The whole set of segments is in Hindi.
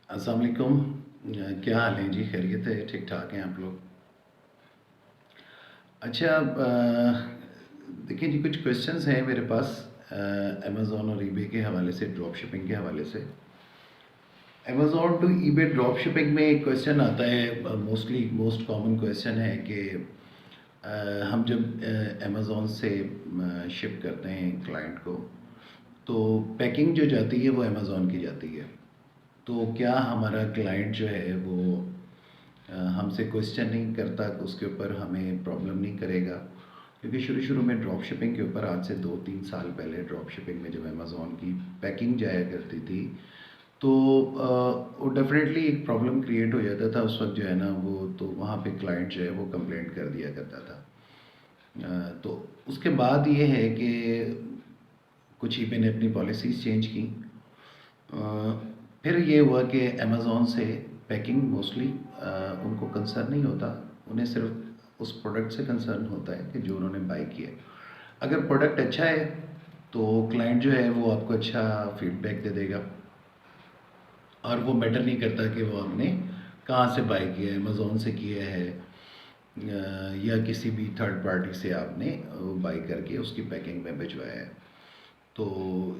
अस्सलाम वालेकुम। क्या हाल है जी? खैरियत है? ठीक ठाक हैं आप लोग? अच्छा, देखिए जी, कुछ क्वेश्चंस हैं मेरे पास अमेज़ॉन और ईबे के हवाले से, ड्रॉप शिपिंग के हवाले से। Amazon to eBay drop shipping में एक क्वेश्चन आता है, मोस्टली मोस्ट कॉमन क्वेश्चन है कि हम जब अमेज़ॉन से शिप करते हैं क्लाइंट को, तो पैकिंग जो जाती है वो अमेज़ॉन की जाती है। तो क्या हमारा क्लाइंट जो है वो हमसे क्वेश्चन नहीं करता, उसके ऊपर हमें प्रॉब्लम नहीं करेगा? क्योंकि शुरू शुरू में ड्रॉप शिपिंग के ऊपर, आज से 2-3 साल पहले, ड्रॉप शिपिंग में जब अमेज़ॉन की पैकिंग जाया करती थी, तो वो डेफिनेटली एक प्रॉब्लम क्रिएट हो जाता था उस वक्त जो है ना, वो तो वहाँ पे क्लाइंट जो है वो कंप्लेंट कर दिया करता था। तो उसके बाद ये है कि कुछ ईबे ने अपनी पॉलिसीज़ चेंज की। अ, फिर ये हुआ कि अमेज़ॉन से पैकिंग मोस्टली उनको कंसर्न नहीं होता। उन्हें सिर्फ उस प्रोडक्ट से कंसर्न होता है कि जो उन्होंने बाई किया है। अगर प्रोडक्ट अच्छा है तो क्लाइंट जो है वो आपको अच्छा फीडबैक दे देगा, और वो मैटर नहीं करता कि वो आपने कहाँ से बाई किया है, अमेज़ॉन से किया है या किसी भी थर्ड पार्टी से आपने बाई करके उसकी पैकिंग में भिजवाया है। तो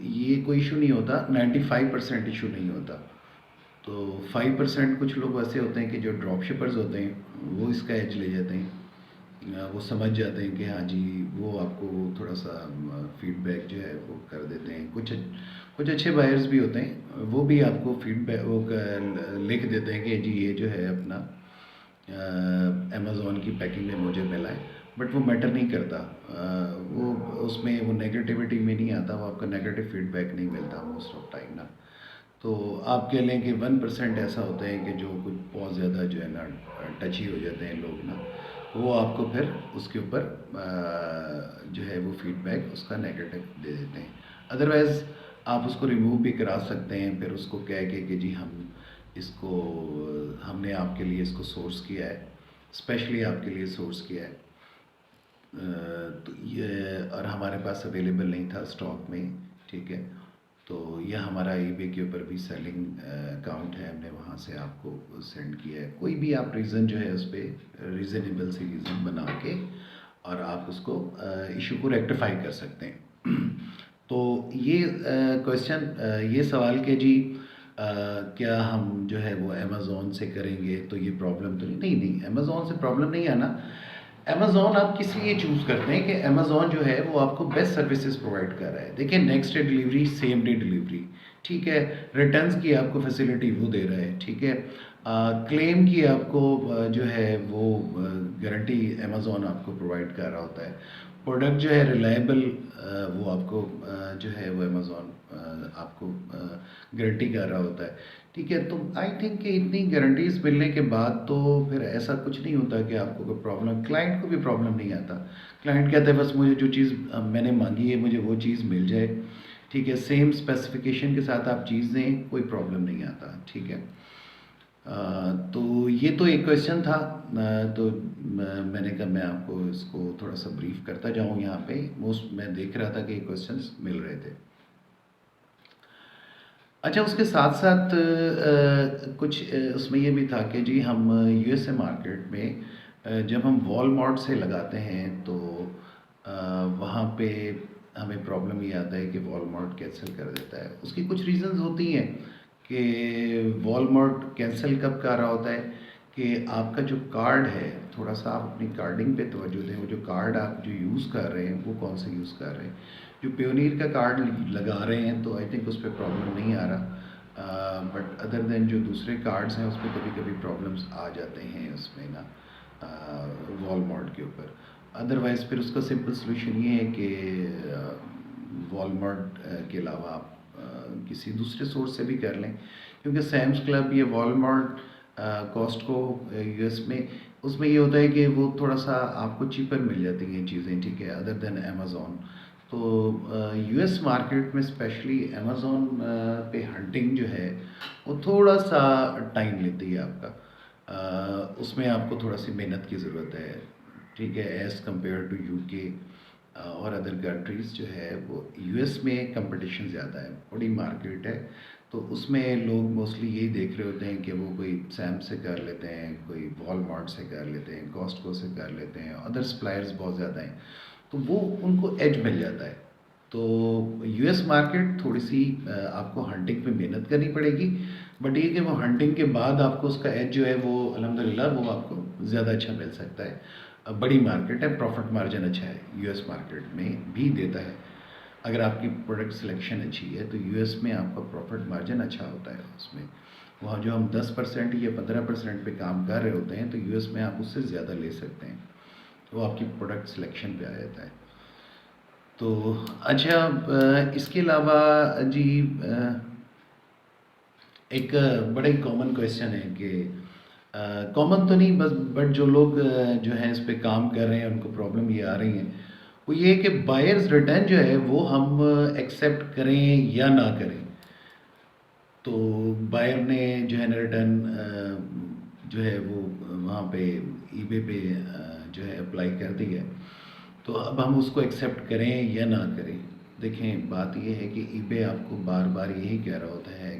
ये कोई इशू नहीं होता, 95% इशू नहीं होता। तो 5% कुछ लोग ऐसे होते हैं कि जो ड्रॉप शिपर्स होते हैं, वो इसका एज ले जाते हैं। वो समझ जाते हैं कि हाँ जी, वो आपको थोड़ा सा फीडबैक जो है वो कर देते हैं। कुछ अच्छे बायर्स भी होते हैं, वो भी आपको फीडबैक लिख देते हैं कि जी ये जो है अपना अमेज़ॉन की पैकिंग में मुझे मिला है। बट वो मैटर नहीं करता, वो उसमें वो नेगेटिविटी में नहीं आता, वो आपका नेगेटिव फीडबैक नहीं मिलता मोस्ट ऑफ टाइम ना। तो आप कह लें कि 1% ऐसा होता है कि जो कुछ बहुत ज़्यादा जो है ना टची हो जाते हैं लोग ना, वो आपको फिर उसके ऊपर जो है वो फीडबैक उसका नेगेटिव दे देते हैं। अदरवाइज़ आप उसको रिमूव भी करा सकते हैं, फिर उसको कह के कि जी हम इसको, हमने आपके लिए इसको सोर्स किया है, स्पेशली आपके लिए सोर्स किया है। तो ये, और हमारे पास अवेलेबल नहीं था स्टॉक में, ठीक है। तो ये हमारा ईबे के ऊपर भी सेलिंग अकाउंट है, हमने वहाँ से आपको सेंड किया है। कोई भी आप रीज़न जो है उस पर रीज़नेबल सी रीज़न बना के, और आप उसको इशू को रेक्टिफाई कर सकते हैं। तो ये क्वेश्चन, ये सवाल कि जी क्या हम जो है वो अमेज़ॉन से करेंगे तो ये प्रॉब्लम तो नहीं, नहीं नहीं, अमेज़ॉन से प्रॉब्लम नहीं आना। अमेज़ॉन आप किस लिए चूज़ करते हैं कि अमेज़ॉन जो है वो आपको बेस्ट सर्विसेज प्रोवाइड कर रहा है। देखिए, next day delivery, same day delivery, ठीक है। रिटर्न्स की आपको फैसिलिटी वो दे रहा है, ठीक है। क्लेम की आपको जो है वो गारंटी अमेज़ॉन आपको प्रोवाइड कर रहा होता है। प्रोडक्ट जो है रिलायबल, वो आपको जो है वो अमेज़ॉन आपको गारंटी कर रहा होता है, ठीक है। तो आई थिंक कि इतनी गारंटीज़ मिलने के बाद तो फिर ऐसा कुछ नहीं होता कि आपको कोई प्रॉब्लम, क्लाइंट को भी प्रॉब्लम नहीं आता। क्लाइंट कहता है बस मुझे जो चीज़ मैंने मांगी है मुझे वो चीज़ मिल जाए, ठीक है। सेम स्पेसिफिकेशन के साथ आप चीज़ दें, कोई प्रॉब्लम नहीं आता, ठीक है। तो ये तो एक क्वेश्चन था। तो मैंने कहा मैं आपको इसको थोड़ा सा ब्रीफ करता जाऊँ। यहाँ पे मोस्ट मैं देख रहा था कि क्वेश्चंस मिल रहे थे। अच्छा, उसके साथ-साथ कुछ उसमें ये भी था कि जी हम यूएसए मार्केट में जब हम वॉलमार्ट से लगाते हैं तो अ, वहाँ पे हमें प्रॉब्लम ये आता है कि वॉलमार्ट कैंसिल कर देता है। उसकी कुछ रीज़न्स होती हैं कि वॉलमार्ट कैंसिल कब कर रहा होता है कि आपका जो कार्ड है, थोड़ा-सा आप अपनी कार्डिंग पे तवज्जो दें। वो जो कार्ड आप जो यूज़ कर रहे हैं, वो कौन सा यूज़ कर रहे हैं। जो प्योनीर का कार्ड लगा रहे हैं तो आई थिंक उस पर प्रॉब्लम नहीं आ रहा, बट अदर देन जो दूसरे कार्ड्स हैं उस पर कभी कभी प्रॉब्लम्स आ जाते हैं उसमें ना, वॉलमार्ट के ऊपर। अदरवाइज़ फिर उसका सिंपल सोल्यूशन ये है कि वॉलमार्ट के अलावा आप किसी दूसरे सोर्स से भी कर लें, क्योंकि सैम्स क्लब या वॉलमार्ट, कॉस्टको यूएस में, उसमें ये होता है कि वो थोड़ा सा आपको चीपर मिल जाती हैं चीज़ें, ठीक है, अदर देन अमेज़ॉन। तो यूएस मार्केट में स्पेशली अमेज़ॉन पे हंटिंग जो है वो थोड़ा सा टाइम लेती है आपका। उसमें आपको थोड़ा सी मेहनत की ज़रूरत है, ठीक है, एज़ कम्पेयर टू यूके और अदर कंट्रीज़। जो है वो यूएस में कंपटीशन ज़्यादा है, बड़ी मार्केट है, तो उसमें लोग मोस्टली यही देख रहे होते हैं कि वो कोई सैम से कर लेते हैं, कोई वॉलमार्ट से कर लेते हैं, कॉस्टको से कर लेते हैं, अदर सप्लायर्स बहुत ज़्यादा हैं, तो वो उनको एज मिल जाता है। तो यूएस मार्केट थोड़ी सी आपको हंटिंग पे मेहनत करनी पड़ेगी, बट ये कि वो हंटिंग के बाद आपको उसका एज जो है वो अल्हम्दुलिल्लाह वो आपको ज़्यादा अच्छा मिल सकता है। बड़ी मार्केट है, प्रॉफिट मार्जिन अच्छा है, यूएस मार्केट में भी देता है। अगर आपकी प्रोडक्ट सिलेक्शन अच्छी है तो यूएस में आपका प्रॉफिट मार्जिन अच्छा होता है। उसमें वहाँ जो हम 10% या 15% पे काम कर रहे होते हैं, तो यूएस में आप उससे ज़्यादा ले सकते हैं। वो आपकी प्रोडक्ट सिलेक्शन पे आ जाता है। तो अच्छा, इसके अलावा जी, एक बड़ा ही कॉमन क्वेश्चन है कि कॉमन तो नहीं, बस बट जो लोग जो हैं इस पे काम कर रहे हैं उनको प्रॉब्लम ये आ रही है, वो ये है कि बायर्स रिटर्न जो है वो हम एक्सेप्ट करें या ना करें। तो बायर ने जो है ना रिटर्न जो है वो वहाँ पे ईबे पे जो है अप्लाई कर दी है, तो अब हम उसको एक्सेप्ट करें या ना करें। देखें, बात ये है कि ईबे आपको बार बार यही कह रहा होता है,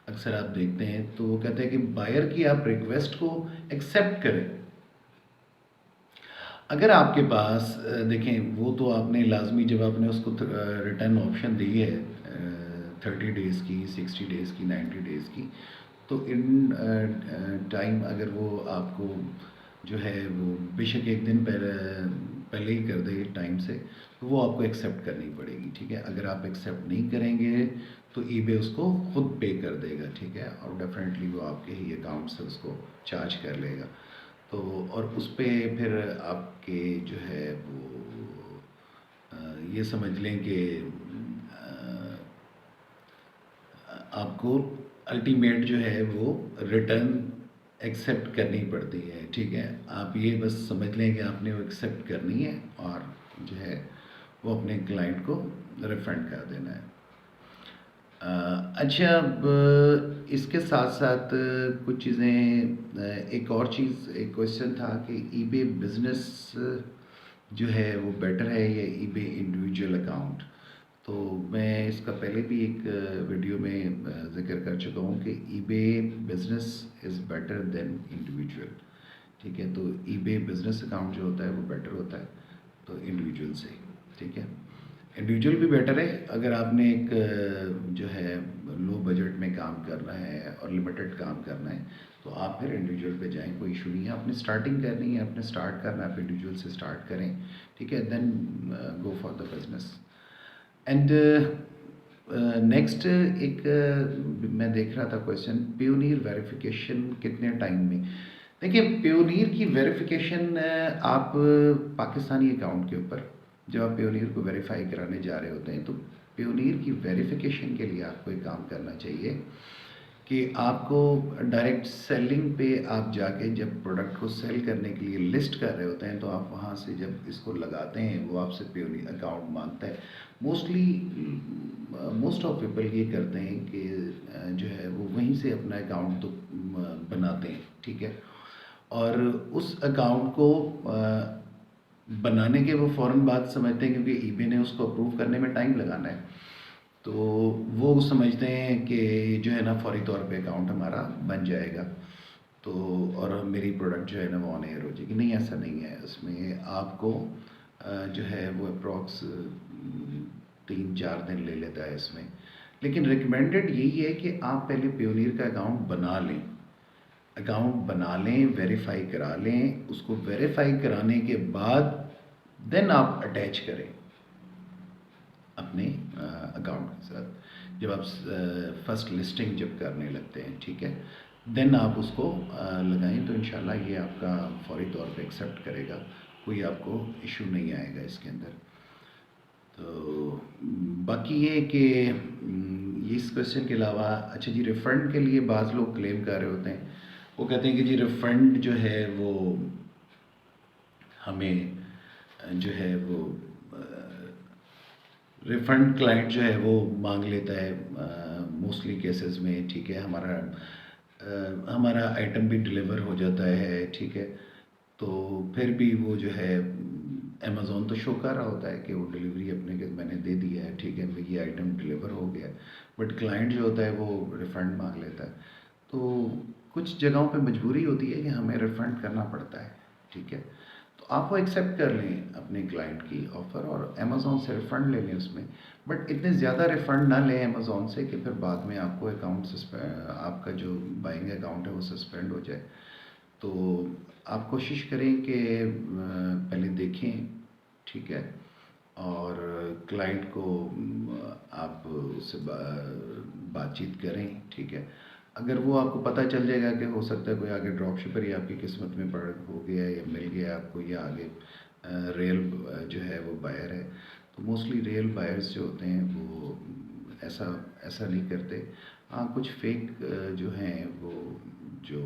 अक्सर आप देखते हैं तो वो कहते हैं कि बायर की आप रिक्वेस्ट को एक्सेप्ट करें। अगर आपके पास देखें, वो तो आपने लाजमी जब आपने उसको रिटर्न ऑप्शन दी है 30 डेज़ की, 60 डेज़ की, 90 डेज़ की, तो इन टाइम अगर वो आपको जो है वो बेशक एक दिन पहले ही कर दे टाइम से, तो वो आपको एक्सेप्ट करनी पड़ेगी, ठीक है। अगर आप एक्सेप्ट नहीं करेंगे तो ईबे उसको खुद पे कर देगा, ठीक है, और डेफिनेटली वो आपके ही अकाउंट से उसको चार्ज कर लेगा। तो और उस पे फिर आपके जो है वो ये समझ लें कि आपको अल्टीमेट जो है वो रिटर्न एक्सेप्ट करनी पड़ती है, ठीक है। आप ये बस समझ लें कि आपने वो एक्सेप्ट करनी है और जो है वो अपने क्लाइंट को रिफंड कर देना है। अच्छा, अब इसके साथ साथ कुछ चीज़ें, एक और चीज़, एक क्वेश्चन था कि ईबे बिजनेस जो है वो बेटर है या ईबे इंडिविजुअल अकाउंट। तो मैं इसका पहले भी एक वीडियो में ज़िक्र कर चुका हूँ कि eBay business is better than individual, ठीक है। तो ईबे बिजनेस अकाउंट जो होता है वो बेटर होता है तो इंडिविजुअल से, ठीक है। इंडिविजुअल भी बेटर है अगर आपने एक जो है लो बजट में काम करना है और लिमिटेड काम करना है, तो आप फिर इंडिविजुअल पे जाएं, कोई इशू नहीं है। आपने स्टार्टिंग करनी है, आपने स्टार्ट करना है, आप इंडिविजुअल से स्टार्ट करें, ठीक है, then go for the business. And next एक मैं देख रहा था क्वेश्चन, प्योनीर वेरिफिकेशन कितने टाइम में। देखिए, प्योनीर की वेरिफिकेशन आप पाकिस्तानी अकाउंट के ऊपर जब आप प्योनीर को वेरीफाई कराने जा रहे होते हैं, तो प्योनीर की वेरिफिकेशन के लिए आपको एक काम करना चाहिए कि आपको डायरेक्ट सेलिंग पे आप जाके जब प्रोडक्ट को सेल करने के लिए लिस्ट कर रहे होते हैं, तो आप वहाँ से जब इसको लगाते हैं वो आपसे प्योनीर अकाउंट मांगता है। मोस्टली मोस्ट ऑफ पीपल ये करते हैं कि जो है वो वहीं से अपना अकाउंट तो बनाते हैं, ठीक है, और उस अकाउंट को बनाने के वो फ़ौरन बात समझते हैं, क्योंकि ईबे ने उसको अप्रूव करने में टाइम लगाना है, तो वो समझते हैं कि जो है ना फौरी तौर पे अकाउंट हमारा बन जाएगा, तो और मेरी प्रोडक्ट जो है ना वो ऑन एयर हो जाएगी। नहीं, ऐसा नहीं है। उसमें आपको जो है वो अप्रॉक्स 3-4 दिन ले लेता है इसमें। लेकिन रिकमेंडेड यही है कि आप पहले प्योनीर का अकाउंट बना लें, अकाउंट बना लें, वेरीफाई करा लें, उसको वेरीफाई कराने के बाद देन आप अटैच करें अपने अकाउंट के साथ, जब आप फर्स्ट लिस्टिंग जब करने लगते हैं, ठीक है, देन आप उसको लगाएं, तो इंशाल्लाह ये आपका फौरी तौर पे एक्सेप्ट करेगा, कोई आपको इशू नहीं आएगा इसके अंदर। तो बाकी ये कि इस क्वेश्चन के अलावा, अच्छा जी, रिफ़ंड के लिए बाज़ लोग क्लेम कर रहे होते हैं, वो कहते हैं कि जी रिफ़ंड जो है वो हमें जो है वो रिफ़ंड क्लाइंट जो है वो मांग लेता है मोस्टली केसेस में, ठीक है। हमारा आइटम भी डिलीवर हो जाता है, ठीक है, तो फिर भी वो जो है अमेज़न तो शो कर रहा होता है कि वो डिलीवरी अपने के मैंने दे दिया है, ठीक है, ये आइटम डिलीवर हो गया है, बट क्लाइंट जो होता है वो रिफ़ंड मांग लेता है। तो कुछ जगहों पे मजबूरी होती है कि हमें रिफ़ंड करना पड़ता है, ठीक है। तो आप वो एक्सेप्ट कर लें अपने क्लाइंट की ऑफ़र और अमेज़न से रिफ़ंड ले लें उसमें, बट इतने ज़्यादा रिफ़ंड ना लें अमेज़न से कि फिर बाद में आपको आपका जो बाइंग अकाउंट है वो सस्पेंड हो जाए। तो आप कोशिश करें कि पहले देखें, ठीक है, और क्लाइंट को आप उससे बातचीत करें, ठीक है। अगर वो आपको पता चल जाएगा कि हो सकता है कोई आगे ड्रॉप शिपर ही आपकी किस्मत में पड़ हो गया या मिल गया आपको, या आगे रियल जो है वो बायर है, तो मोस्टली रियल बायर्स जो होते हैं वो ऐसा ऐसा नहीं करते। हाँ, कुछ फेक जो हैं वो जो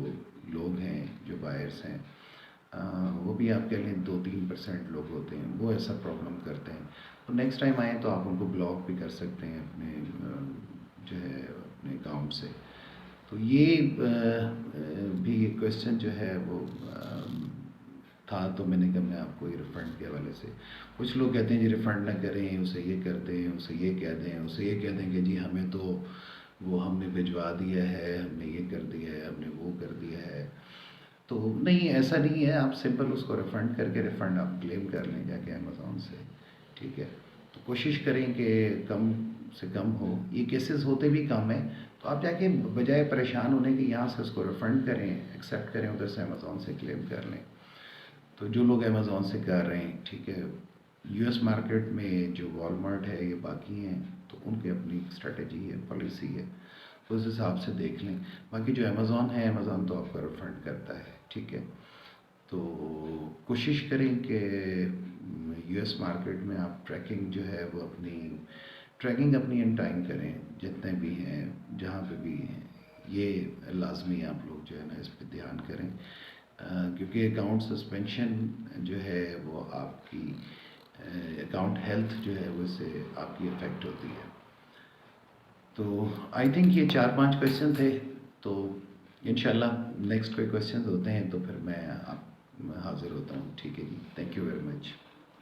लोग हैं जो बायर्स हैं, अ, वो भी आपके लिए 2-3% लोग होते हैं, वो ऐसा प्रॉब्लम करते हैं। तो नेक्स्ट टाइम आए तो आप उनको ब्लॉक भी कर सकते हैं अपने जो है अपने अकाउंट से। तो ये भी एक क्वेश्चन जो है वो था, तो मैंने कहा मैं आपको ये रिफ़ंड के हवाले से, कुछ लोग कहते हैं जी रिफ़ंड ना करें, उसे ये कर दें, उसे ये कह दें, उसे ये कह दें कि जी हमें तो वो हमने भिजवा दिया है, हमने ये कर दिया है, हमने वो कर दिया है। तो नहीं, ऐसा नहीं है, आप सिंपल उसको रिफ़ंड करके रिफ़ंड आप क्लेम कर लें जाके अमेज़न से, ठीक है। तो कोशिश करें कि कम से कम हो, ये केसेस होते भी कम हैं, तो आप जाके बजाय परेशान होने के यहाँ से उसको रिफ़ंड करें, एक्सेप्ट करें, उधर से अमेज़न से क्लेम कर लें। तो जो लोग अमेज़न से कर रहे हैं, ठीक है, यूएस मार्केट में जो वॉलमार्ट है, ये बाकी हैं, तो उनकी अपनी स्ट्रेटजी है, पॉलिसी है, तो उस हिसाब से देख लें। बाकी जो अमेज़न है, अमेज़न तो आपका रिफ़ंड करता है, ठीक है। तो कोशिश करें कि यूएस मार्केट में आप ट्रैकिंग जो है वो ट्रैकिंग अपनी इन टाइम करें, जितने भी हैं, जहाँ पे भी हैं, ये लाजमी आप लोग जो है ना इस पे ध्यान करें, क्योंकि अकाउंट सस्पेंशन जो है वो आपकी अकाउंट हेल्थ जो है वो इससे आपकी अफेक्ट होती है। तो आई थिंक ये 4-5 क्वेश्चन थे, तो इंशाल्लाह नेक्स्ट कोई क्वेश्चन होते हैं तो फिर मैं आप हाज़िर होता हूँ, ठीक है ji. Thank you very much.